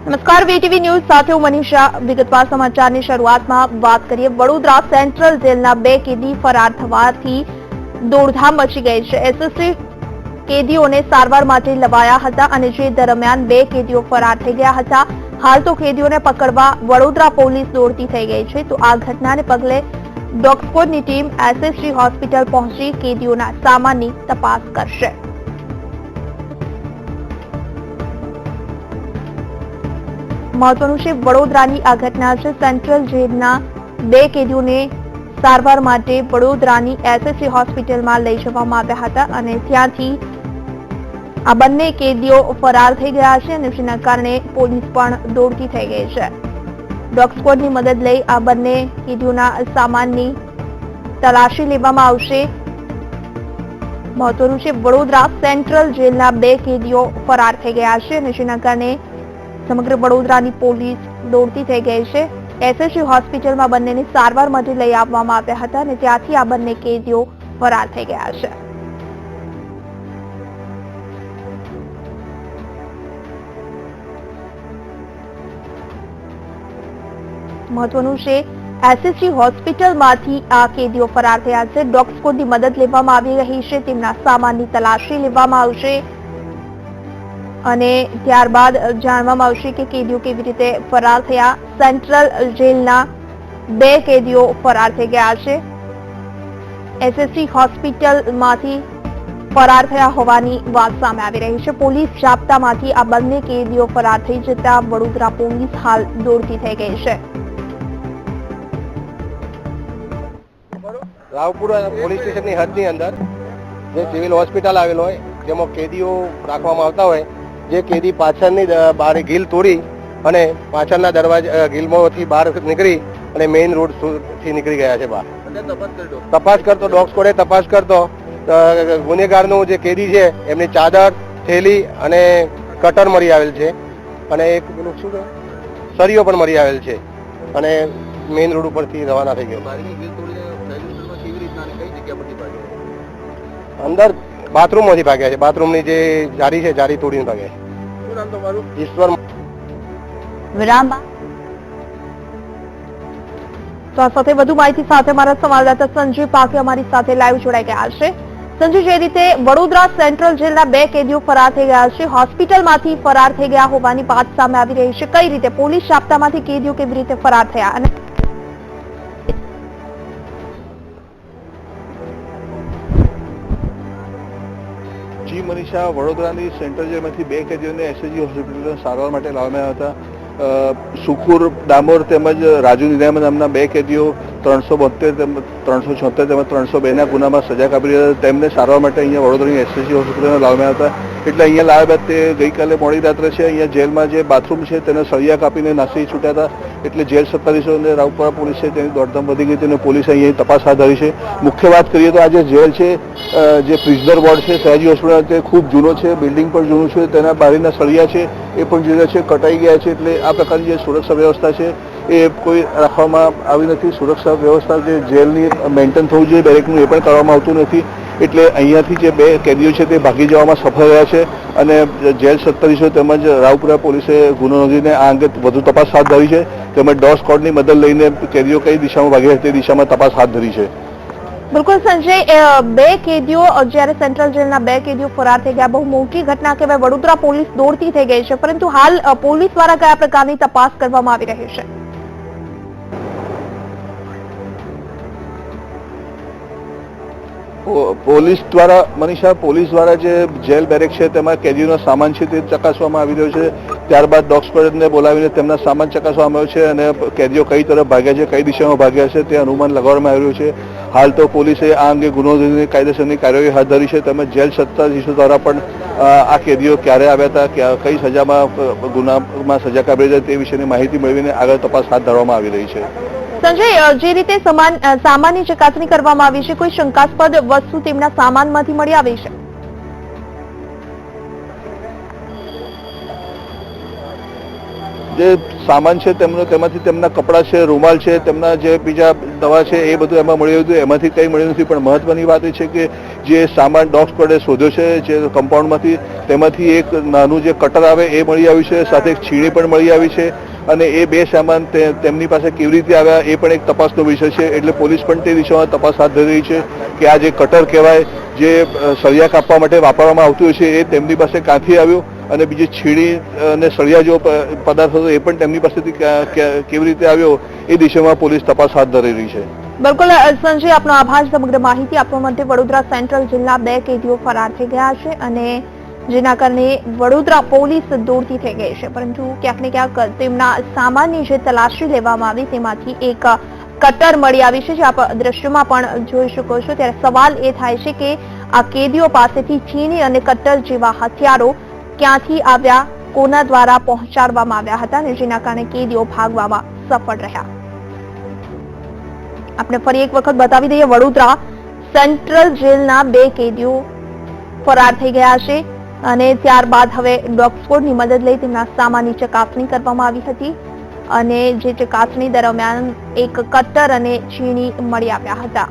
નમસ્કાર, VTV news સાથે હું મનીષા. વિગતવાર સમાચારની શરૂઆતમાં વાત કરીએ. વડોદરા સેન્ટ્રલ જેલના 2 કેદી ફરાર થવાથી દોડધામ મચી ગઈ છે. એસએસટી કેદીઓને સારવાર માટે લવાયા હતા અને જે દરમિયાન 2 કેદીઓ ફરાર થઈ ગયા હતા. હાલ તો કેદીઓને પકડવા વડોદરા પોલીસ દોડતી થઈ ગઈ છે. તો આ ઘટનાને પગલે ડોગ સ્ક્વોડની ટીમ એસએસજી હોસ્પિટલ પહોંચી કેદીઓના સામાનની તપાસ કરશે. મહત્વનું છે, વડોદરાની આ ઘટના છે. સેન્ટ્રલ જેલના 2 કેદીઓને સારવાર માટે વડોદરાની એસએસજી હોસ્પિટલમાં લઈ જવામાં આવ્યા હતા અને ત્યાંથી આ બંને કેદીઓ ફરાર થઈ ગયા છે અને જેના કારણે પોલીસ પણ દોડતી થઈ ગઈ છે. ડોગ સ્ક્વોડની મદદ લઈ આ બંને કેદીઓના સામાનની તલાશી લેવામાં આવશે. મહત્વનું છે, વડોદરા સેન્ટ્રલ જેલના 2 કેદીઓ ફરાર થઈ ગયા છે અને જેના કારણે સમગ્ર વડોદરાની પોલીસ દોડતી થઈ ગઈ છે. એસએસજી હોસ્પિટલમાં બંનેને સારવાર માટે લઈ આવવામાં આવ્યા હતા અને ત્યાંથી આ બંને કેદીઓ ફરાર થઈ ગયા છે. મહત્વનું છે, એસએસજી હોસ્પિટલમાંથી આ કેદીઓ ફરાર થયા છે. ડોગ સ્ક્વોડની મદદ લેવામાં આવી રહી છે. તેમના સામાનની તલાશી લેવામાં આવશે અને ત્યારબાદ જાણવામાં આવશે કે કેદીઓ કેવી રીતે ફરાર થયા. સેન્ટ્રલ જેલના 2 કેદીઓ ફરાર થઈ ગયા છે. એસએસજી હોસ્પિટલમાંથી ફરાર થયા હોવાની વાત સામે આવી રહી છે. પોલીસ જાપ્તામાંથી આ બંને કેદીઓ ફરાર થઈ જતા વડોદરા પોલીસ હાલ દોડતી થઈ ગઈ છે. રાવપુર પોલીસ સ્ટેશનની હદની અંદર જે સિવિલ હોસ્પિટલ આવેલ હોય જેમાં કેદીઓ રાખવામાં આવતા હોય, જે કેદી પાછળની બહાર ગીલ તોડી અને પાછળના દરવાજા ગીલમાંથી બહાર નીકળી અને મેઇન રોડ થી નીકળી ગયા છે બહાર. તપાસ કરતો ડોગ સ્ક્વોડે તપાસ કરતો ગુનેગારનું જે કેદી છે એમની ચાદર, થેલી અને કટર મળી આવેલ છે અને એક પેલું શું સળીઓ પણ મળી આવેલ છે અને મેઇન રોડ ઉપરથી રવાના થઈ ગયો. અંદર બાથરૂમમાંથી ભાગ્યા છે. બાથરૂમની જે જારી છે જારી તોડીને ભાગ્યા છે. શું નામ તમારું? ઈશ્વર વિરામ. તો આ સાથે વધુ માહિતી સાથે અમારા સંવાદદાતા સંજય પાકે અમારી સાથે લાઈવ જોડાઈ ગયા છે. સંજય, જે રીતે વડોદરા સેન્ટ્રલ જેલના 2 કેદીઓ ફરાર થઈ ગયા છે, હોસ્પિટલમાંથી ફરાર થઈ ગયા હોવાની વાત સામે આવી રહી છે. કઈ રીતે પોલીસ જાપ્તામાંથી કેદીઓ કેવી રીતે ફરાર થયા અને જી મનીષા, વડોદરાની સેન્ટ્રલ જેલમાંથી 2 કેદીઓને એસએસજી હોસ્પિટલમાં સારવાર માટે લાવવામાં આવ્યા હતા. સુખુર ડામોર તેમજ રાજુ નિરામણ નામના 2 કેદીઓ 372 તેમજ 376 તેમજ 302ના ગુનામાં સજા કાપી રહ્યા હતા. તેમને સારવાર માટે અહીંયા વડોદરાની એસએસજી હોસ્પિટલમાં લાવવામાં આવ્યા હતા. એટલે અહીંયા લાવ્યા બાદ તે ગઈકાલે મોડી રાત્રે છે અહીંયા જેલમાં જે બાથરૂમ છે તેને સળિયા કાપીને નાસી છૂટ્યા હતા. એટલે જેલ સત્તાધીશો અને રાવપુરા પોલીસે તેની દોડધામ વધી ગઈ હતી અને પોલીસે અહીંયા તપાસ હાથ ધરી છે. મુખ્ય વાત કરીએ તો આ જે જેલ છે, જે પ્રિઝનર વોર્ડ છે સયાજી હોસ્પિટલ, તે ખૂબ જૂનો છે. બિલ્ડિંગ પણ જૂનું છે. તેના બારીના સળિયા છે એ પણ જૂના છે, કટાઈ ગયા છે. એટલે આ પ્રકારની જે સુરક્ષા વ્યવસ્થા છે એ કોઈ રાખવામાં આવી નથી. સુરક્ષા વ્યવસ્થા જે જેલની મેન્ટેન થવું જોઈએ બેરેકનું, એ પણ કરવામાં આવતું નથી. એટલે અહીંયાથી જે 2 કેદીઓ છે તે ભાગી જવામાં સફળ રહ્યા છે અને જેલ સત્તાધીશો તેમજ રાવપુરા પોલીસે ગુનો નોંધીને આ અંગે વધુ તપાસ હાથ ધરી છે. તેમજ ડોગ સ્ક્વોડની મદદ લઈને કેદીઓ કઈ દિશામાં ભાગ્યા તે દિશામાં તપાસ હાથ ધરી છે. બિલકુલ સંજય, 2 કેદીઓ જ્યારે સેન્ટ્રલ જેલના 2 કેદીઓ ફરાર થઈ ગયા, બહુ મોટી ઘટના કહેવાય. વડોદરા પોલીસ દોડતી થઈ ગઈ છે, પરંતુ હાલ પોલીસ દ્વારા કયા પ્રકારની તપાસ કરવામાં આવી રહી છે? પોલીસ દ્વારા મનીષા, પોલીસ દ્વારા જે જેલ બેરેક છે તેમાં કેદીઓનો સામાન છે તે ચકાસવામાં આવી રહ્યો છે. ત્યારબાદ ડોગ સ્ક્વોડને બોલાવીને તેમના સામાન ચકાસવામાં આવ્યો છે અને કેદીઓ કઈ તરફ ભાગ્યા છે, કઈ દિશામાં ભાગ્યા છે તે અનુમાન લગાવવામાં આવી રહ્યું છે. હાલ તો પોલીસે આ અંગે ગુનો નોંધીને કાયદેસરની કાર્યવાહી હાથ ધરી છે. તેમજ જેલ સત્તાધીશો દ્વારા પણ આ કેદીઓ ક્યારે આવ્યા હતા, કઈ સજામાં ગુનામાં સજા કાપી હતી તે વિશેની માહિતી મેળવીને આગળ તપાસ હાથ ધરવામાં આવી રહી છે. સંજય, જે રીતે સામાનની ચકાસણી કરવામાં આવી છે, કોઈ શંકાસ્પદ વસ્તુ તેમના સામાનમાંથી મળી આવી છે? જે સામાન છે તેમનો તેમાંથી તેમના કપડાં છે, રૂમાલ છે, તેમના જે બીજા દવા છે એ બધું એમાં મળ્યું હતું. એમાંથી કંઈ મળ્યું નથી, પણ મહત્વની વાત એ છે કે જે સામાન ડોગ સ્ક્વોડે શોધ્યો છે જે કમ્પાઉન્ડમાંથી, તેમાંથી એક નાનું જે કટર આવે એ મળી આવ્યું છે, સાથે એક છીણી પણ મળી આવી છે. અને એ બે સામાન તેમની પાસે કેવી રીતે આવ્યા એ પણ એક તપાસનો વિષય છે. એટલે પોલીસ પણ તે દિશામાં તપાસ હાથ ધરી રહી છે કે આ જે કટર કહેવાય, જે સળિયા કાપવા માટે વાપરવામાં આવતું હોય છે, એ તેમની પાસે ક્યાંથી આવ્યું, અને બીજી છીણી અને સળિયા જેવો પદાર્થ હતો એ પણ તેમની પાસેથી કેવી રીતે આવ્યો એ દિશામાં પોલીસ તપાસ હાથ ધરી રહી છે. બિલકુલ સંજય, આપનો આભાર સમગ્ર માહિતી આપવા માટે. વડોદરા સેન્ટ્રલ જેલના 2 કેદીઓ ફરાર થઈ ગયા છે અને જેના કારણે વડોદરા પોલીસ દોડતી થઈ ગઈ છે, પરંતુ ક્યાંક ને ક્યાંક તેમના સામાનની જે તલાશી લેવામાં આવી તેમાંથી એક કટર મળી આવી છે, જે આપ દ્રશ્યમાં પણ જોઈ શકો છો. ત્યારે સવાલ એ થાય છે કે આ કેદીઓ પાસેથી છીણી અને કટર જેવા હથિયારો ક્યાંથી આવ્યા, કોના દ્વારા પહોંચાડવામાં આવ્યા હતા અને જેના કારણે કેદીઓ ભાગવામાં સફળ રહ્યા. આપણે ફરી એક વખત બતાવી દઈએ, વડોદરા સેન્ટ્રલ જેલના 2 કેદીઓ ફરાર થઈ ગયા છે અને ત્યારબાદ હવે ડોગ સ્ક્વોડની મદદ લઈ તેમના સામાનની ચકાસણી કરવામાં આવી હતી અને જે ચકાસણી દરમિયાન એક કટર અને છીણી મળી આવ્યા હતા.